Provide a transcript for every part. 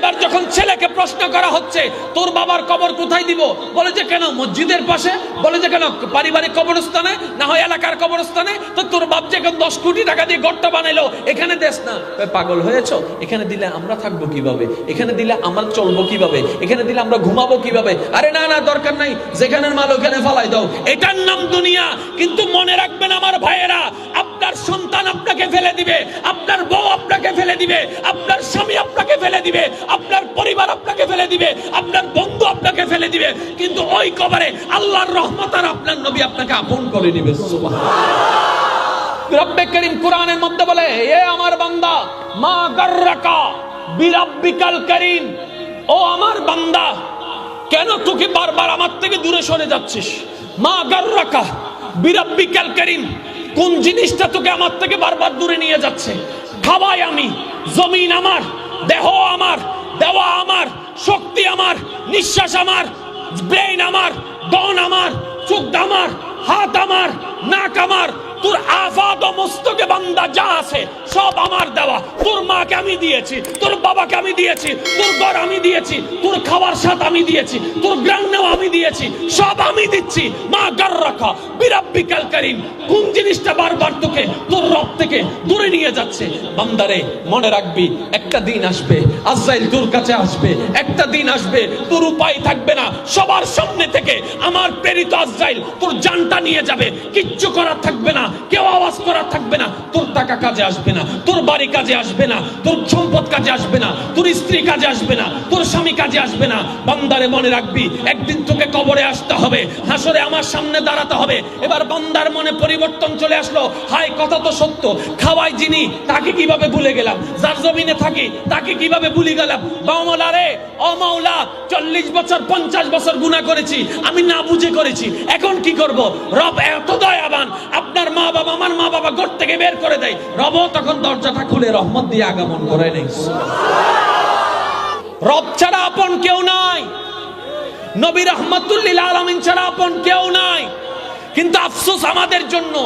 এবার যখন ছেলেকে প্রশ্ন করা হচ্ছে তোর বাবার কবর কোথায় দিব, বলে যে কেন মসজিদের পাশে, বলে যে কেন পারিবারিক কবরস্থানে, না হয় এলাকার কবরস্থানে। তো তোর বাপ যে 10 কোটি টাকা দিয়ে ঘরটা বানাইলো, এখানে দেশ না। পাগল হয়েছো? এখানে দিলে আমরা থাকবো কিভাবে, এখানে দিলে আমরা চলবো কিভাবে, এখানে দিলে আমরা ঘুমাবো কিভাবে? আরে না না, দরকার নাই, যেখানের মাল ওখানে ফালাই দাও, এটার নাম দুনিয়া। কিন্তু মনে রাখবেন আমার ভাইয়েরা, আপনার সন্তান আপনাকে ফেলে দিবে, আপনার বউ আপনাকে ফেলে দিবে, আপনার স্বামী আপনাকে ফেলে দিবে, আপনার পরিবার আপনাকে ফেলে দিবে, আপনার বন্ধু আপনাকে ফেলে দিবে, কিন্তু ওই কবরে আল্লাহর রহমত আর আপনার নবী আপনাকে আপন করে নেবে। সুবহানাল্লাহ। রব্বে করিম কোরআনের মধ্যে বলে, এ আমার বান্দা, মা গাররাকা বিরাব্বিকাল করিম, ও আমার বান্দা, কেন তোকে বারবার আমার থেকে দূরে সরে যাচ্ছিস? মা গাররাকা বিরাব্বিকাল করিম, কোন জিনিসটা তোকে আমার থেকে বারবার দূরে নিয়ে যাচ্ছে? খাওয়াই আমি, জমিন আমার, দেহ আমার, দেওয়া আমার, শক্তি আমার, নিঃশ্বাস আমার, ব্রেন আমার, দন আমার, চোখ আমার, হাত আমার, নাক আমার, তোর আফাদ ও মস্তকে বান্দা যা আছে সব আমার দেওয়া। তোর মাকে আমি দিয়েছি, তোর বাবাকে আমি দিয়েছি, তোর ঘর আমি দিয়েছি, তোর খাবার সাথ আমি দিয়েছি, তোর গ্রান্নেও আমি দিয়েছি, সব আমি দিচ্ছি। মা গাররাকা বিরাব্বিকাল করিম, কোন জিনিসটা বারবার তোকে তোর রব থেকে দূরে নিয়ে যাচ্ছে? বান্দারে মনে রাখবি, একটা দিন আসবে আজরাইল তোর কাছে আসবে, একটা দিন আসবে তোর উপায় থাকবে না, সবার সামনে থেকে আমার প্রেরিত আজরাইল তোর জানটা নিয়ে যাবে, কিচ্ছু করার থাকবে না, কেউ আওয়াজ করার থাকবে না, তোর টাকা কাজে আসবে না, তোর বাড়ি কাজে আসবে না, তোর সম্পদ কাজে আসবে না, তোর স্ত্রী কাজে আসবে না, তোর স্বামী কাজে আসবে না। বান্দারে মনে রাখবি, একদিন তোকে কবরে আসতে হবে, হাসরে আমার সামনে দাঁড়াতে হবে। এবার বান্দার মনে পরিবর্তন চলে আসলো, হায় কথা তো সত্য, খাওয়াই যিনি তাকে কিভাবে ভুলে গেলাম, যার জমিনে থাকি তাকে কিভাবে ভুলে গেলাম। মাওলা রে, ও মাওলা, 40 বছর 50 বছর গুনাহ করেছি, আমি না বুঝে করেছি, এখন কি করব? রব এত দয়াবান, আপনার মা বাবা, আমার মা বাবা ঘর থেকে বের করে দেয়, রব তখন দরজাটা খুলে রহমত দিয়ে আগমন করে নেই। রব ছাড়া আপন কেউ নাই, নবী রাহমাতুল লিল আলামিন ছাড়া আপন কেউ নাই। কিন্তু আফসোস আমাদের জন্য,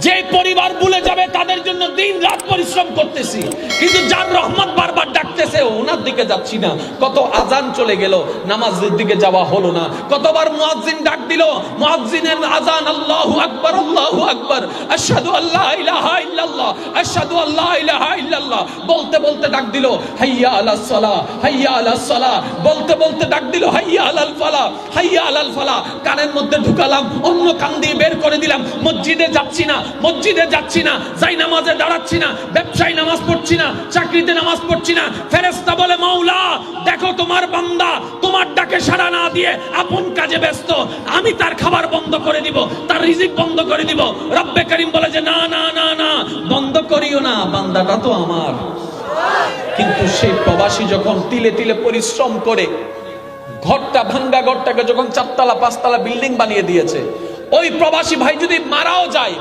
যে পরিবার ভুলে যাবে তাদের জন্য দিন রাত পরিশ্রম করতেছি, কিন্তু যার রহমত বারবার ডাকতেছে ওনার দিকে যাচ্ছি না। কত আজান চলে গেল, নামাজের দিকে যাওয়া হলো না। কতবার মুয়াজ্জিন ডাক দিল, মুয়াজ্জিনের আজান আল্লাহু আকবার, আল্লাহু আকবার, আশহাদু আল্লা ইলাহা ইল্লাল্লাহ, আশহাদু আল্লা ইলাহা ইল্লাল্লাহ বলতে বলতে ডাক দিল হাইয়া আলাস সালাহ, হাইয়া আলাস সালাহ বলতে বলতে ডাক দিল হাইয়া আলাল ফালাহ, হাইয়া আলাল ফালাহ। কানের মধ্যে ঢুকালাম, অন্য কান দিয়ে বের করে দিলাম। মসজিদে যাচ্ছি না, মসজিদে যাচ্ছি না, যাই নামাজে দাঁড়াচ্ছি না, ব্যবসায় নামাজ পড়ছি না, চাকরিতে নামাজ পড়ছি না। ফেরেশতা বলে, মাওলা দেখো তোমার বান্দা তোমার ডাকে সাড়া না দিয়ে আপন কাজে ব্যস্ত, আমি তার খাবার বন্ধ করে দিব, তার রিজিক বন্ধ করে দিব। রব্বে করিম বলে যে না না না না, বন্ধ করিও না, বান্দাটা তো আমার। কিন্তু সেই প্রবাসী যখন তিলে তিলে পরিশ্রম করে ঘরটা, ভাঙ্গা ঘরটাকে যখন 4তলা 5তলা বিল্ডিং বানিয়ে দিয়েছে, ওই প্রবাসী ভাই যদি মারাও যায়,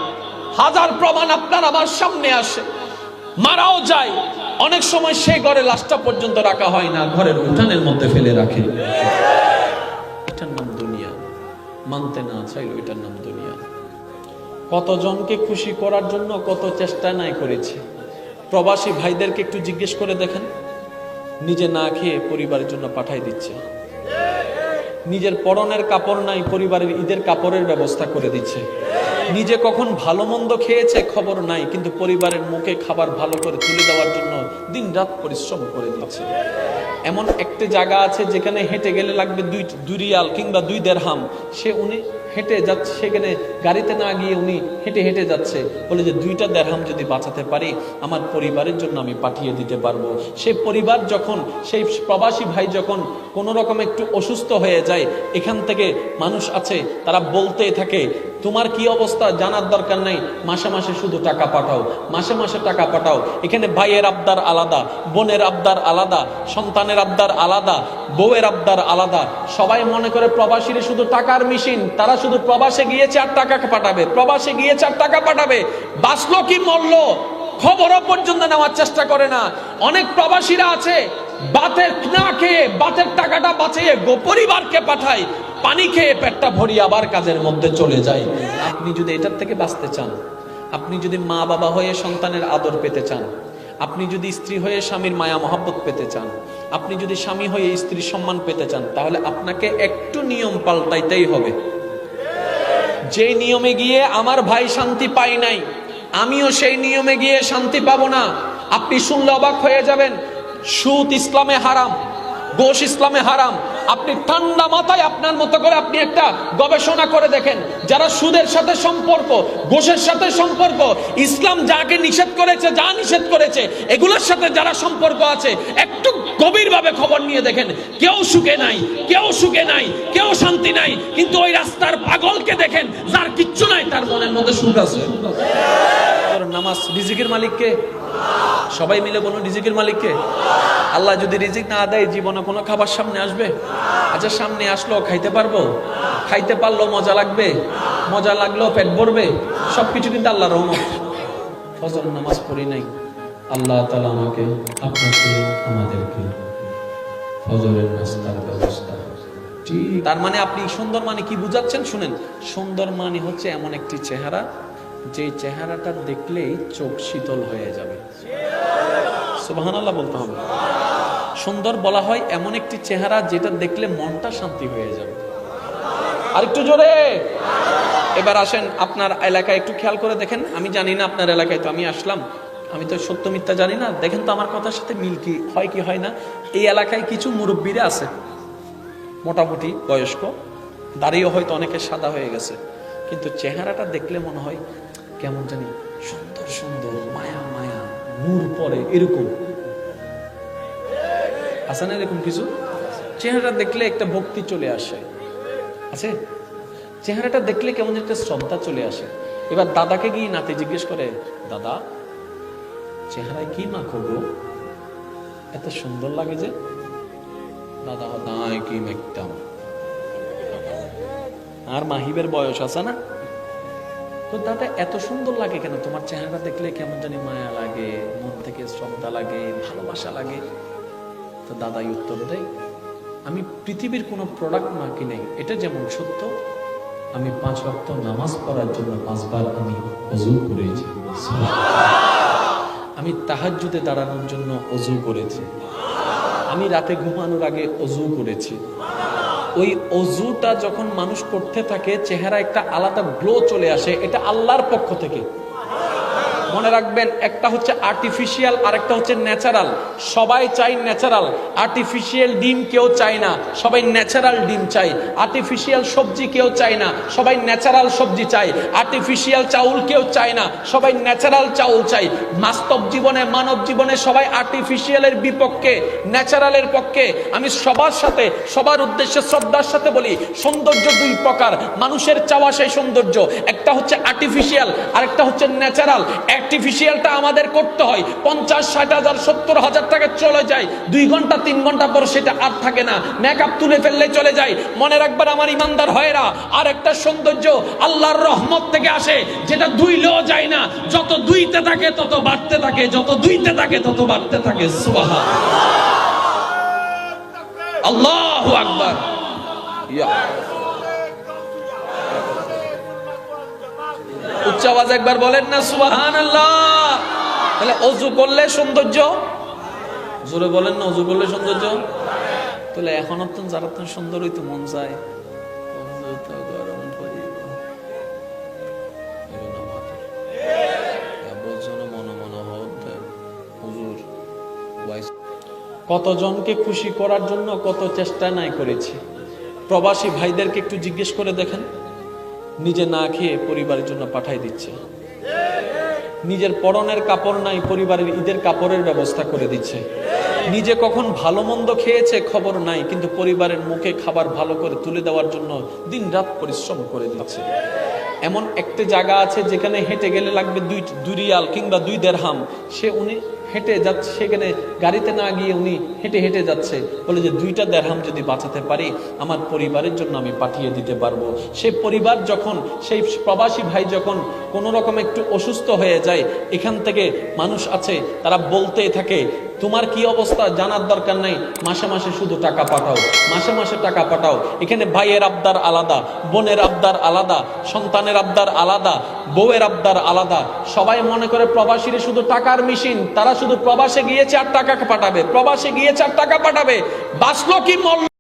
হাজার প্রমাণ আপনার আমার সামনে আসে, মারাও যায়, অনেক সময় সেই ঘরে লাশটা পর্যন্ত রাখা হয় না, ঘরের উঠানের মধ্যে ফেলে রাখে। এটার নাম দুনিয়া। মানতে না চাইলো এটার নাম দুনিয়া। কতজনকে খুশি করার জন্য কত চেষ্টা নাই করেছে। প্রবাসী ভাইদেরকে একটু জিজ্ঞেস করে দেখেন, নিজে না খেয়ে পরিবারের জন্য পাঠাই দিচ্ছে, নিজের পরনের কাপড় নাই, পরিবারের ঈদের কাপড়ের ব্যবস্থা করে দিচ্ছে, নিজে কখন ভালো মন্দ খেয়েছে খবর নাই, কিন্তু পরিবারের মুখে খাবার ভালো করে তুলে দেওয়ার জন্য দিন রাত পরিশ্রম করে দিচ্ছে। এমন একটা জায়গা আছে যেখানে হেঁটে গেলে লাগবে 2 রিয়াল কিংবা 2 দিরহাম, উনি হেঁটে যাচ্ছে, সেখানে গাড়িতে না গিয়ে উনি হেঁটে হেঁটে যাচ্ছে, বলে যে 2টা দিরহাম যদি বাঁচাতে পারি আমার পরিবারের জন্য আমি পাঠিয়ে দিতে পারবো। সেই পরিবার যখন, সেই প্রবাসী ভাই যখন কোনো রকম একটু অসুস্থ হয়ে যায়, এখান থেকে মানুষ আছে তারা বলতেই থাকে তোমার কি অবস্থা জানার দরকার নাই, মাসে মাসে শুধু টাকা পাঠাও, মাসে মাসে টাকা পাঠাও। এখানে ভাইয়ের আবদার আলাদা, বোনের আবদার আলাদা, সন্তানের আবদার আলাদা, বউয়ের আবদার আলাদা। সবাই মনে করে প্রবাসীরা শুধু টাকার মেশিন, তারা শুধু প্রবাসে গিয়েছে আর টাকা পাঠাবে, প্রবাসে গিয়েছে আর টাকা পাঠাবে। বাঁচলো কি মরলো খবরও পর্যন্ত নেওয়ার চেষ্টা করে না। অনেক প্রবাসীরা আছে বাতের না খেয়ে, বাতের টাকাটা বাঁচিয়ে পরিবারকে পাঠায়, পানি খেয়ে পেটটা ভরি আবার কাজের মধ্যে চলে যায়। আপনি যদি এটার থেকে বাঁচতে চান, আপনি যদি মা বাবা হয়ে সন্তানের আদর পেতে চান, আপনি যদি স্ত্রী হয়ে স্বামীর মায়া মহব্বত পেতে চান, আপনি যদি স্বামী হয়ে স্ত্রীর সম্মান পেতে চান তাহলে আপনাকে একটু নিয়ম পাল্টাইতেই হবে। যে নিয়মে গিয়ে আমার ভাই শান্তি পাই নাই, আমিও সেই নিয়মে গিয়ে শান্তি পাবো না। আপনি শুনলে অবাক হয়ে যাবেন, সুদ ইসলামে হারাম, ঘোষ ইসলামে হারাম। আপনি ঠান্ডা মাথায় আপনার মতো করে আপনি একটা গবেষণা করে দেখেন, যারা সুদের সাথে সম্পর্ক, ঘোষের সাথে সম্পর্ক, ইসলাম যাকে নিষেধ করেছে, যা নিষেধ করেছে এগুলোর সাথে যারা সম্পর্ক আছে, একটু গভীরভাবে খবর নিয়ে দেখেন, কেউ সুখে নাই, কেউ সুখে নাই, কেউ শান্তি নাই। কিন্তু ওই রাস্তার পাগলকে দেখেন, যার কিচ্ছু নাই তার মনের মধ্যে সুখ আছে। নামাজ রিজিকের মালিককে, সবাই মিলে বলুন রিজিকের মালিককে। আল্লাহ যদি রিজিক না দেয় জীবনে কোনো খাবার সামনে আসবে? আচ্ছা সামনে আসলো খাইতে পারবো? খাইতে পারলো মজা লাগবে? মজা লাগলো পেট ভরবে? সবকিছু কিন্তু আল্লাহর রহমত। ফজর নামাজ পড়ি নাই, আল্লাহ তাআলা আমাকে, আপনাকে, আমাদেরকে ফজরের নাস্তার ব্যবস্থা। তার মানে আপনি সুন্দর মানে কি বুঝাচ্ছেন শুনেন। সুন্দর মানে হচ্ছে এমন একটি চেহারা, যে চেহারাটা দেখলেই চোখ শীতল হয়ে যাবে। সুবহানাল্লাহ বলতে হবে। সুন্দর বলা হয় এমন একটি চেহারা যেটা দেখলে মনটা শান্তি হয়ে যাবে। আরেকটু জোরে। এবার আসেন আপনার এলাকায় একটু খেয়াল করে দেখেন। আমি জানি না আপনার এলাকায়, তো আমি আসলাম, আমি তো সত্য মিথ্যা জানি না। দেখেন তো আমার কথার সাথে মিল কি হয় কি হয় না। এই এলাকায় কিছু মুরব্বীরা আছে, মোটামুটি বয়স্ক, দাড়িও হয়তো অনেকে সাদা হয়ে গেছে, কিন্তু চেহারাটা দেখলে মনে হয় কেমন জানি সুন্দর সুন্দর, মায়া মায়া, নূর পরে, এরকম আছে না? এরকম কিছু চেহারাটা দেখলে একটা ভক্তি চলে আসে, আছে চেহারাটা দেখলে কেমন একটা শ্রদ্ধা চলে আসে। এবার দাদাকে গিয়ে নাতি জিজ্ঞেস করে, দাদা চেহারায় কি মাখো গো, এত সুন্দর লাগে যে? দাদা নাই কি মেঘতাম। আর মাহিবের বয়স আছে না, তো দাদা এত সুন্দর লাগে কেন? তোমার চেহারা দেখলে কেমন জানি মায়া লাগে, মন থেকে শ্রদ্ধা লাগে, ভালোবাসা লাগে। তো দাদাই উত্তর দেয়, আমি পৃথিবীর কোনো প্রোডাক্ট মাখি নেই, এটা যেমন সত্য, আমি 5 ওয়াক্ত নামাজ পড়ার জন্য 5 বার আমি ওযু করেছি, আমি তাহাজ্জুদে দাঁড়ানোর জন্য ওযু করেছি, আমি রাতে ঘুমানোর আগে ওযু করেছি। ওই ওযুটা যখন মানুষ করতে থাকে চেহারা একটা আলাদা গ্লো চলে আসে, এটা আল্লাহর পক্ষ থেকে। মনে রাখবেন, একটা হচ্ছে আর্টিফিশিয়াল আর একটা হচ্ছে ন্যাচারাল। সবাই চাই ন্যাচারাল, আর্টিফিশিয়াল ডিম কেউ চায় না, সবাই ন্যাচারাল ডিম চাই। আর্টিফিশিয়াল সবজি কেউ চায় না, সবাই ন্যাচারাল সবজি চাই। আর্টিফিশিয়াল চাউল কেউ চায় না, সবাই ন্যাচারাল চাউল চাই। বাস্তব জীবনে, মানব জীবনে সবাই আর্টিফিশিয়ালের বিপক্ষে, ন্যাচারালের পক্ষে। আমি সবার সাথে, সবার উদ্দেশ্যে শ্রদ্ধার সাথে বলি, সৌন্দর্য 2 প্রকার। মানুষের চাওয়া সেই সৌন্দর্য, একটা হচ্ছে আর্টিফিশিয়াল আর একটা হচ্ছে ন্যাচারাল। আর্টিফিশিয়ালটা আমাদের করতে হয়, 50, 60,000, 70,000 টাকা চলে যায়, 2 ঘন্টা 3 ঘন্টা পর সেটা আর থাকে না, মেকআপ তুলে ফেললে চলে যায়। মনে রাখবেন আমার ইমানদার হয়রা, আর একটা সৌন্দর্য আল্লাহর রহমত থেকে আসে, যেটা ধুইলেও যায় না, যত ধুইতে থাকে তত বাড়তে থাকে, যত ধুইতে থাকে তত বাড়তে থাকে। সুবহানাল্লাহ, আল্লাহু আকবার। উচ্চ আওয়াজ একবার বলেন না সুবহানাল্লাহ। তাহলে ওযু করলে সৌন্দর্য, জোরে বলেন না, ওযু করলে সৌন্দর্য। তাহলে এখন তো যারা তো সুন্দর হইতো মন চায়, কতজনকে খুশি করার জন্য কত চেষ্টা নাই করেছি। প্রবাসী ভাইদেরকে একটু জিজ্ঞেস করে দেখেন, নিজে না খেয়ে পরিবারের জন্য পাঠাই দিচ্ছে, নিজের পরনের কাপড় নাই, পরিবারের ঈদের কাপড়ের ব্যবস্থা করে দিচ্ছে। নিজে কখন ভালো মন্দ খেয়েছে খবর নাই, কিন্তু পরিবারের মুখে খাবার ভালো করে তুলে দেওয়ার জন্য দিনরাত পরিশ্রম করে দিচ্ছে। এমন একটা জায়গা আছে যেখানে হেঁটে গেলে লাগবে 2 রিয়াল কিংবা 2 দিরহাম, উনি হেঁটে যাচ্ছে, সেখানে গাড়িতে না গিয়ে উনি হেঁটে হেঁটে যাচ্ছে, বলে যে 2টা দিরহাম যদি বাঁচাতে পারি আমার পরিবারের জন্য আমি পাঠিয়ে দিতে পারবো। সেই পরিবার যখন, সেই প্রবাসী ভাই যখন কোনো রকম একটু অসুস্থ হয়ে যায়, এখান থেকে মানুষ আছে তারা বলতেই থাকে, তোমার কি অবস্থা জানার দরকার নাই, মাসে মাসে শুধু টাকা পাঠাও, মাসে মাসে টাকা পাঠাও। এখানে ভাইয়ের আবদার আলাদা, বোনের আবদার আলাদা, সন্তানের আবদার আলাদা, বউয়ের আবদার আলাদা। সবাই মনে করে প্রবাসীরা শুধু টাকার মেশিন, তারা শুধু প্রবাসে গিয়েছে আর টাকা পাঠাবে, প্রবাসে গিয়েছে আর টাকা পাঠাবে। বাঁচলো কি মরল